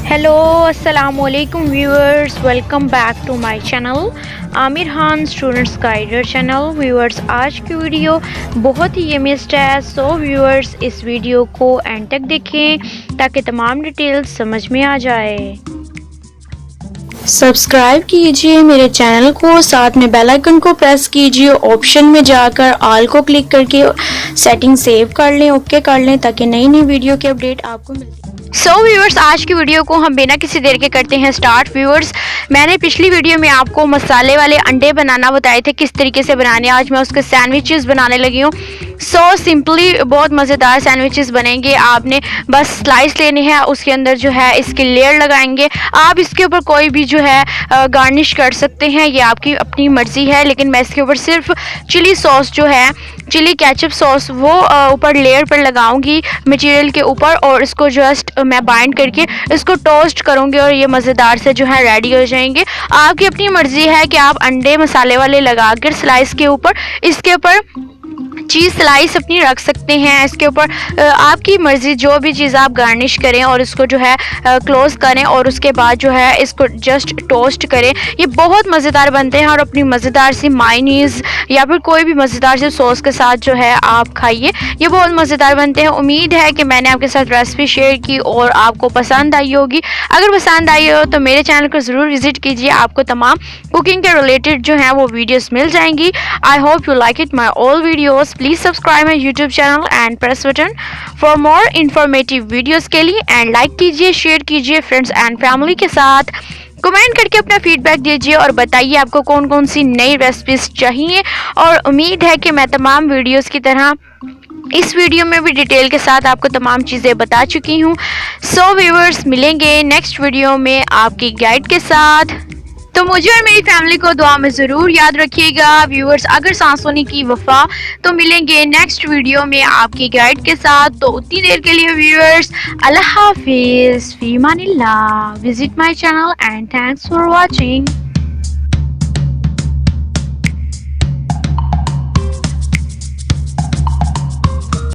Hello अस्सलाम वालेकुम viewers, welcome back to my channel Aamir Khan students guider channel. Viewers, आज की वीडियो बहुत ही यमिस्ट है, सो व्यूअर्स इस वीडियो को एंड तक देखें ताकि तमाम डिटेल्स समझ में आ जाए। सब्सक्राइब कीजिए मेरे चैनल को, साथ में बेल आइकन को प्रेस कीजिए, ऑप्शन में जाकर ऑल को क्लिक करके सेटिंग सेव कर लें, ओके कर लें ताकि नई नई वीडियो की अपडेट आपको मिलती। सो व्यूअर्स, आज की वीडियो को हम बिना किसी देर के करते हैं स्टार्ट। व्यूअर्स, मैंने पिछली वीडियो में आपको मसाले वाले अंडे बनाना बताए थे किस तरीके से बनाने। आज मैं उसके सैंडविचेस बनाने लगी हूँ। सो सिंपली बहुत मज़ेदार सैंडविचेस बनेंगे। आपने बस स्लाइस लेने हैं, उसके अंदर जो है इसकी लेयर लगाएंगे। आप इसके ऊपर कोई भी जो है गार्निश कर सकते हैं, ये आपकी अपनी मर्ज़ी है, लेकिन मैं इसके ऊपर सिर्फ चिली सॉस जो है, चिली केचप सॉस, वो ऊपर लेयर पर लगाऊंगी मटेरियल के ऊपर, और इसको जस्ट मैं बाइंड करके इसको टोस्ट करूंगी और ये मज़ेदार से जो है रेडी हो जाएंगे। आपकी अपनी मर्ज़ी है कि आप अंडे मसाले वाले लगाकर स्लाइस के ऊपर, इसके ऊपर चीज़ स्लाइस अपनी रख सकते हैं। इसके ऊपर आपकी मर्ज़ी, जो भी चीज़ आप गार्निश करें और इसको जो है क्लोज़ करें और उसके बाद जो है इसको जस्ट टोस्ट करें। ये बहुत मज़ेदार बनते हैं और अपनी मज़ेदार सी मायोनीज़ या फिर कोई भी मज़ेदार से सॉस के साथ जो है आप खाइए, ये बहुत मज़ेदार बनते हैं। उम्मीद है कि मैंने आपके साथ रेसिपी शेयर की और आपको पसंद आई होगी। अगर पसंद आई हो तो मेरे चैनल को ज़रूर विज़िट कीजिए, आपको तमाम कुकिंग के रिलेटेड जो है वो वीडियोज़ मिल जाएंगी। I hope you like it my all videos. Please subscribe my YouTube channel and press button for more informative videos के लिए, एंड लाइक कीजिए, शेयर कीजिए फ्रेंड्स एंड फैमिली के साथ। कमेंट करके अपना फीडबैक दीजिए और बताइए आपको कौन कौन सी नई रेसिपीज़ चाहिए। और उम्मीद है कि मैं तमाम वीडियोज़ की तरह इस वीडियो में भी डिटेल के साथ आपको तमाम चीज़ें बता चुकी हूँ। सो व्यूअर्स, मिलेंगे नेक्स्ट वीडियो में आपकी गाइड के साथ। तो मुझे और मेरी फैमिली को दुआ में ज़रूर याद रखिएगा। व्यूअर्स, अगर सांसों की वफा, तो मिलेंगे नेक्स्ट वीडियो में आपकी गाइड के साथ। तो उतनी देर के लिए व्यूअर्स, अल्लाह हाफिज़, फी अमानिल्लाह। Visit my channel and thanks for watching.